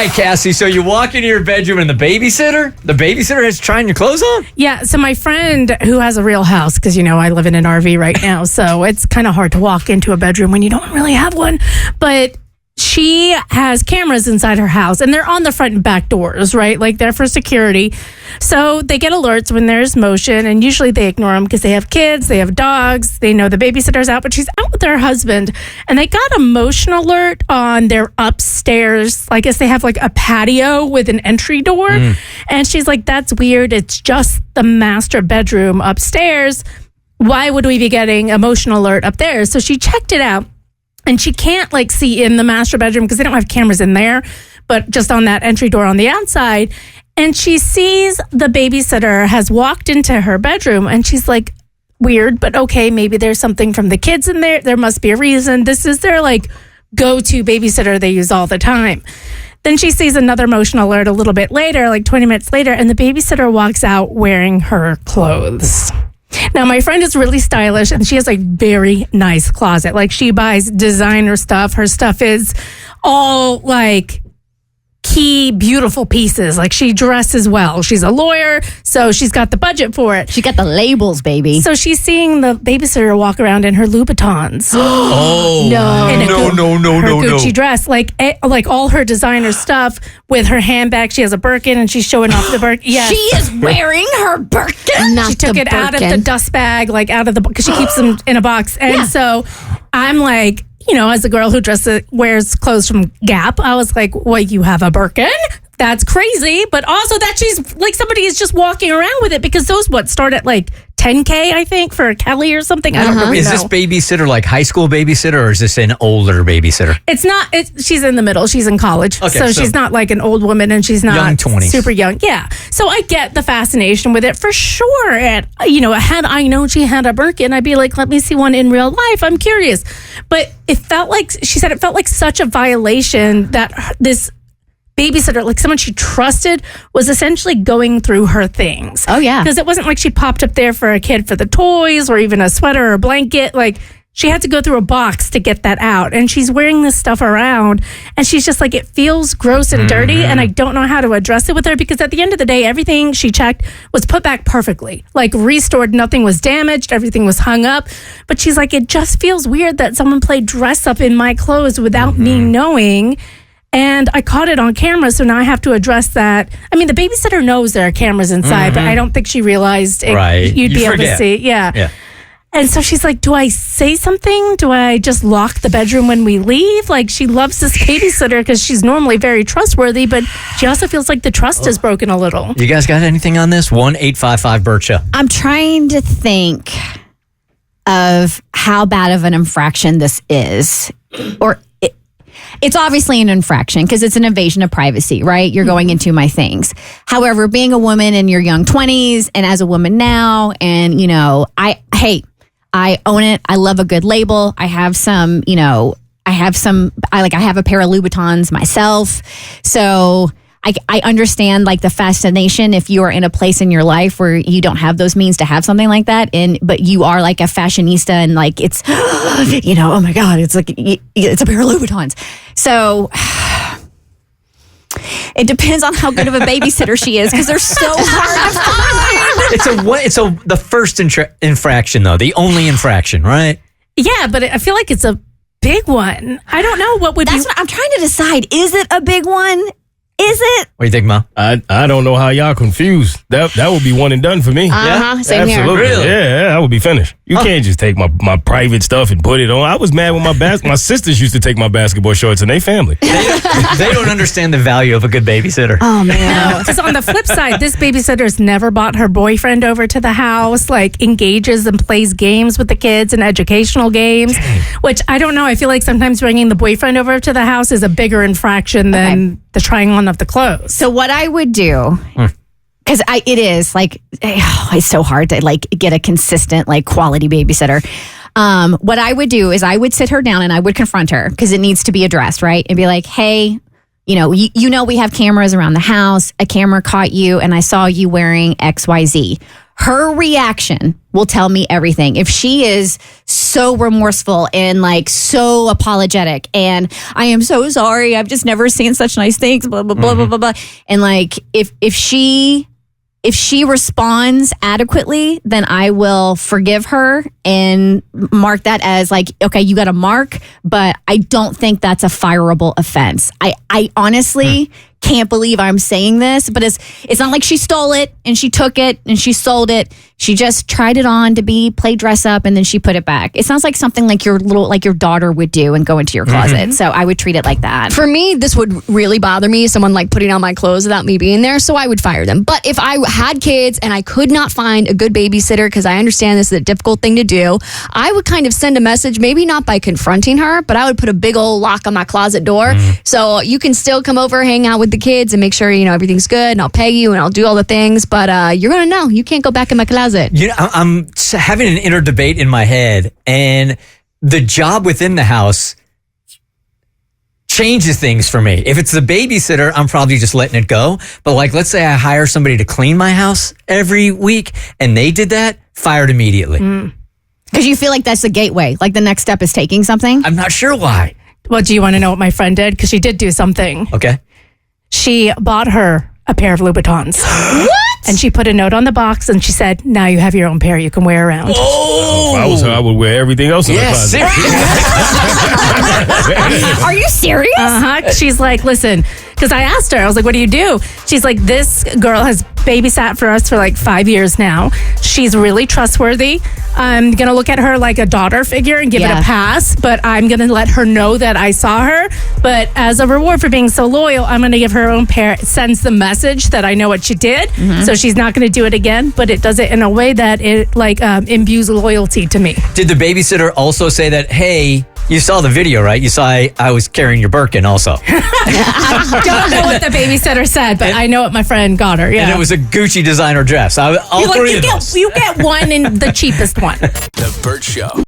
right, Cassie. So you walk into your bedroom and the babysitter is trying your clothes on? Yeah. So my friend who has a real house, because, I live in an RV right now. So it's kind of hard to walk into a bedroom when you don't really have one. But she has cameras inside her house and they're on the front and back doors, right? Like they're for security. So they get alerts when there's motion and usually they ignore them because they have kids, they have dogs, they know the babysitter's out, but she's out with her husband and they got a motion alert on their upstairs. I guess they have like a patio with an entry door. And she's like, that's weird. It's just the master bedroom upstairs. Why would we be getting a motion alert up there? So she checked it out. And she can't see in the master bedroom because they don't have cameras in there, but just on that entry door on the outside. And she sees the babysitter has walked into her bedroom and she's like, weird, but okay, maybe there's something from the kids in there. There must be a reason. This is their go-to babysitter they use all the time. Then she sees another motion alert a little bit later, 20 minutes later, and the babysitter walks out wearing her clothes. Now, my friend is really stylish and she has a very nice closet. She buys designer stuff. Her stuff is all key, beautiful pieces. She dresses well. She's a lawyer, so she's got the budget for it. She got the labels, baby. So she's seeing the babysitter walk around in her Louboutins. Oh, no. Gucci dress, all her designer stuff with her handbag. She has a Birkin and she's showing off the Birkin. Yes. She is wearing her Birkin. She took it out of the dust bag, out of the, because she keeps them in a box. And so I'm as a girl who wears clothes from Gap, I was like, well, you have a Birkin? That's crazy. But also that she's somebody is just walking around with it because those start at $10K, I think, for Kelly or something. I don't really know. Is this babysitter high school babysitter or is this an older babysitter? It's not. She's in the middle. She's in college. Okay, so she's not an old woman and she's not young 20s. Super young. Yeah. So I get the fascination with it for sure. And, had I known she had a Birkin, I'd be like, let me see one in real life. I'm curious. But it felt she said it felt like such a violation that this babysitter, someone she trusted, was essentially going through her things. Oh, yeah. Because it wasn't she popped up there for a kid for the toys or even a sweater or a blanket. She had to go through a box to get that out. And she's wearing this stuff around. And she's just it feels gross and dirty. And I don't know how to address it with her because at the end of the day, everything she checked was put back perfectly. Restored, nothing was damaged. Everything was hung up. But she's it just feels weird that someone played dress up in my clothes without me knowing. And I caught it on camera, so now I have to address that. I mean, the babysitter knows there are cameras inside, but I don't think she realized you'd be able to see. Yeah. And so she's like, do I say something? Do I just lock the bedroom when we leave? She loves this babysitter because she's normally very trustworthy, but she also feels like the trust is broken a little. You guys got anything on this? 1-855-BERT-SHOW. I'm trying to think of how bad of an infraction this is. It's obviously an infraction because it's an invasion of privacy, right? You're going into my things. However, being a woman in your young 20s and as a woman now, and, I own it. I love a good label. I have some, I have a pair of Louboutins myself. So I understand the fascination if you are in a place in your life where you don't have those means to have something like that, but you are a fashionista and it's oh my God, it's it's a pair of Louboutins. So it depends on how good of a babysitter she is because they're so hard to find. It's the first infraction though, the only infraction, right? Yeah, but I feel like it's a big one. I don't know what would. That's what I'm trying to decide. Is it a big one? Is it? What do you think, Ma? I don't know how y'all confused. That would be one and done for me. Yeah, same absolutely. here. Really? Yeah, that would be finished. You can't just take my private stuff and put it on. I was mad when my sisters used to take my basketball shorts and they family. They don't understand the value of a good babysitter. Oh man! No, because on the flip side, this babysitter's never brought her boyfriend over to the house. Engages and plays games with the kids and educational games, which I don't know. I feel like sometimes bringing the boyfriend over to the house is a bigger infraction than the trying on of the clothes. So what I would do, because it is it's so hard to get a consistent quality babysitter. What I would do is I would sit her down and I would confront her because it needs to be addressed, right? And be like, hey, we have cameras around the house. A camera caught you and I saw you wearing XYZ. her reaction will tell me everything. If she is so remorseful and like so apologetic and I am so sorry, I've just never seen such nice things, blah, blah, blah, blah, blah, blah. And like, if she responds adequately, then I will forgive her and mark that as like, okay, you got a mark, but I don't think that's a fireable offense. I honestly can't believe I'm saying this, but it's not like she stole it and she took it and she sold it. She just tried it on to play dress up and then she put it back. It sounds like something like your daughter would do and go into your closet. So I would treat it like that. For me, this would really bother me, someone like putting on my clothes without me being there, so I would fire them. But if I had kids and I could not find a good babysitter, because I understand this is a difficult thing to do, I would kind of send a message, maybe not by confronting her, but I would put a big old lock on my closet door. So you can still come over, hang out with the kids and make sure, everything's good, and I'll pay you and I'll do all the things, but you're going to know you can't go back in my closet. I'm having an inner debate in my head, and the job within the house changes things for me. If it's the babysitter, I'm probably just letting it go. But like, let's say I hire somebody to clean my house every week and they did that, fired immediately. Because you feel like that's the gateway. Like the next step is taking something. I'm not sure why. Well, do you want to know what my friend did? Because she did do something. Okay. She bought her a pair of Louboutins. What? And she put a note on the box and she said, now you have your own pair you can wear around. Oh! If I was her, I would wear everything else in the closet. Are you serious? She's like, listen, because I asked her, I was like, what do you do? She's like, this girl has babysat for us for like 5 years now. She's really trustworthy. I'm going to look at her like a daughter figure and give it a pass, but I'm going to let her know that I saw her. But as a reward for being so loyal, I'm going to give her own pair. It sends the message that I know what she did. So she's not going to do it again, but it does it in a way that it like imbues loyalty to me. Did the babysitter also say that, hey, you saw the video, right? You saw I was carrying your Birkin also. I don't know what the babysitter said, but I know what my friend got her. Yeah. And it was a Gucci designer dress. All You're three like, of those. you get one and the cheapest one. The Bert Show.